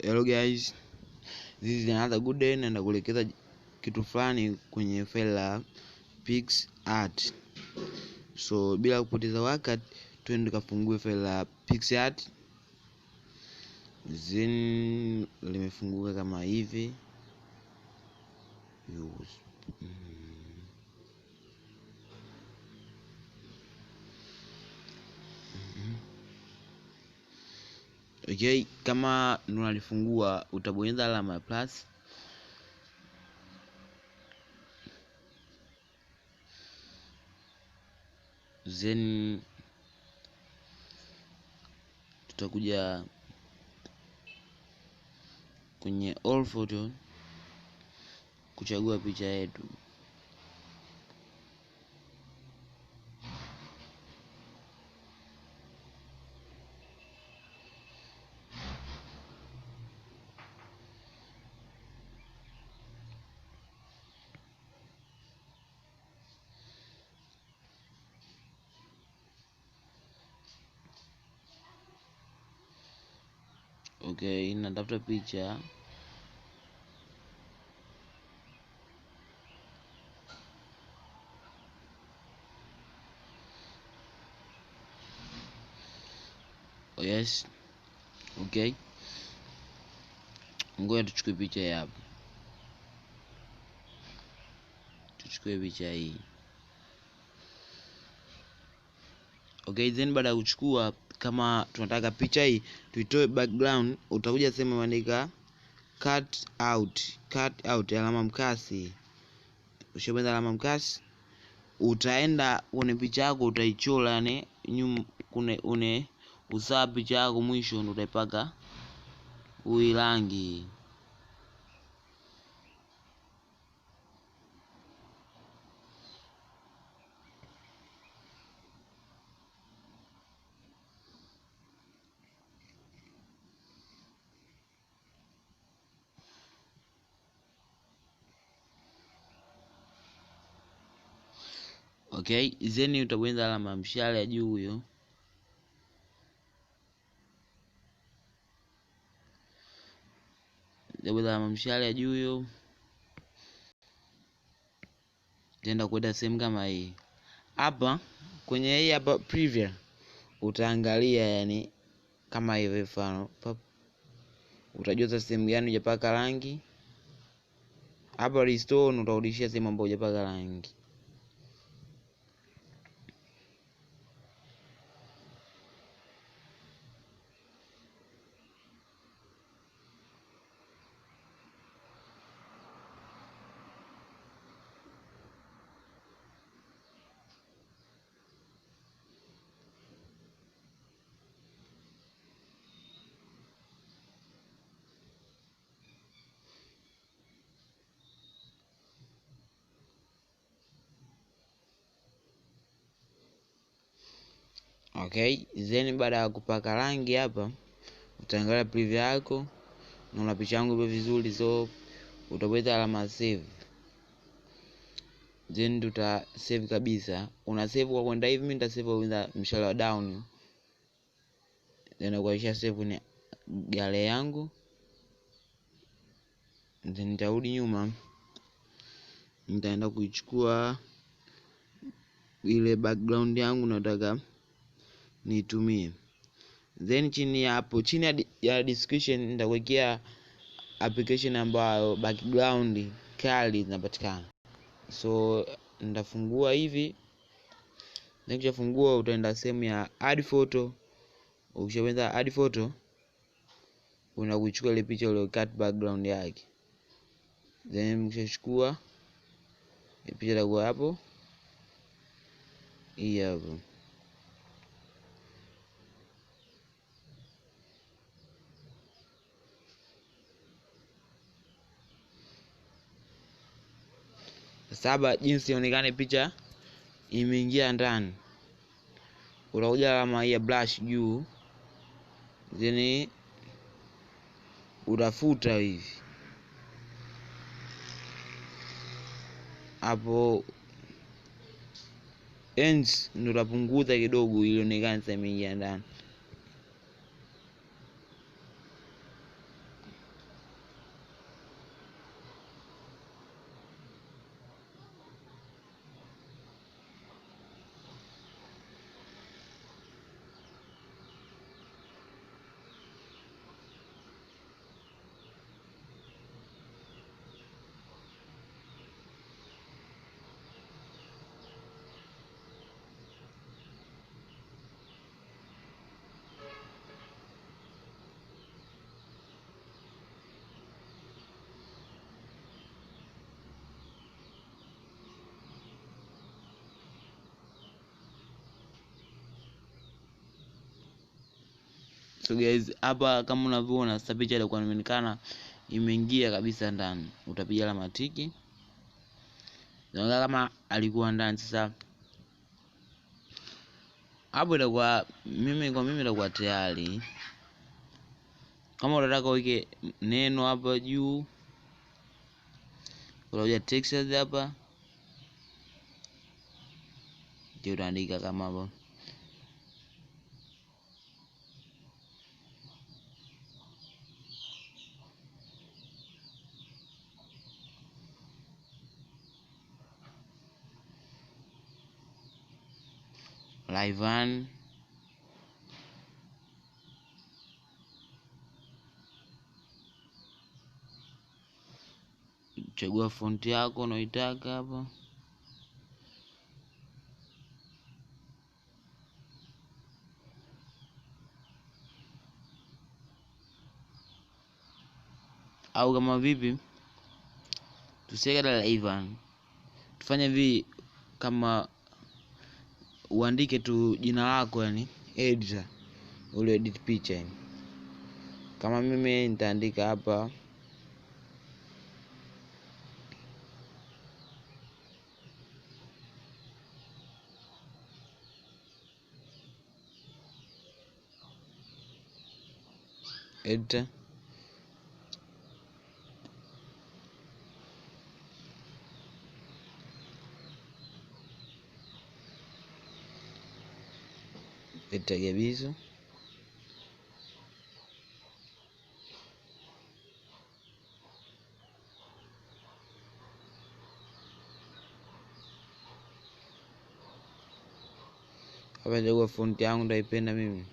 Hello guys, this is another good day, na nakuelekeza kitu fulani kwenye file la pics art. So bila kupoteza wakati, twende tukafungue file la pics art. Then limefunguka kama hivi. Okay, kama unalifungua utabonyeza alama ya plus. Then tutakuja kwenye all photo kuchagua picha yetu. Okay, natafuta picha. Oh yes. Okay. Ngoja tuchukue picha hapa. Tuchukue picha hii. Okay, then baada ya kuchukua, kama tunataka picha hii tuitoe background, utakuja sema maandika cut out alama mkasi. Ushabonyeza alama mkasi, utaenda kwenye picha yako utaichora, yani une usaa picha yako mwisho ndo utaipaka rangi. Okay, then utabonyeza alama ya mshale ya juu huyo. Utabonyeza alama ya mshale ya juu huyo. Tenda kwenda sehemu kama hii. Hapa kwenye hii hapa preview utaangalia, yani kama hivi mfano. Utajua sasa sehemu gani hujapaka rangi. Hapa restore utarudishia sehemu ambayo hujapaka rangi. Okay, then baada ya kupaka rangi hapa utaangalia preview yako na una picha yangu ipo vizuri, so utabonyeza alama save. Then tuta save kabisa. Una save kwa kwenda hivi, mimi nita save kwa mshale wa down. Then kuisha save ni gale yangu. Then nitarudi nyuma, nitaenda kuichukua ile background yangu nataka nitumie. Then chini hapo, chini ya description nitakuwekea application ambayo background kali zinapatikana. So nitafungua hivi. Then ukishafungua utaenda sehemu ya add photo. Ukishabonyeza add photo, unakuchukua ile picha ile cut background yake. Then ukishachukua picha itakuwa hapo. Hii hapo. Sasa jinsi ionekane picha imeingia ndani, utakuja alama ya brush juu, then utafuta hivi hapo ends, ndio utapunguza kidogo ili ionekane sasa imeingia ndani. So guys, hapa kama unavyoona sasa picha ilikuwa inaonekana imeingia kabisa ndani. Utapiga alama tiki. Naona kama alikuwa ndani. Sasa hapo itakuwa mimi itakuwa tayari. Kama unataka uweke neno hapa juu, unakuja text hapa. Ndio utaandika kama hapo. Live on. Chagua font yako unaitaka hapa. Au kama vipi? Tusiweke live on. Tufanye hivi, kama uandike tu jina lako, yani editor ule edit picha yani. Kama mimi nitaandika hapa editor, editor Gabizo. Hapa ndio font yangu ndaipenda mimi.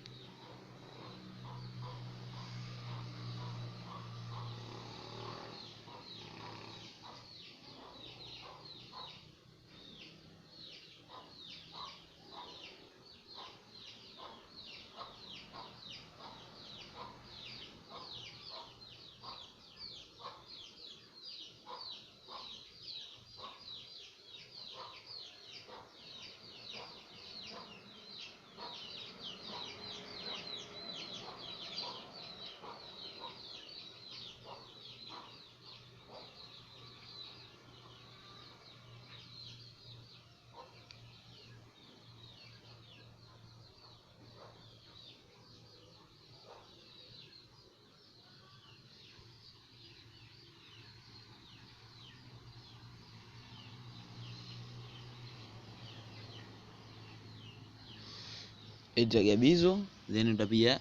Editor Gabizo, then utapiga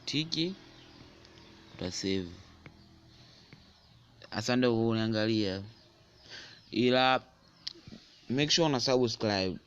tiki, utasave. Asante kwa kuniangalia. Ila make sure una subscribe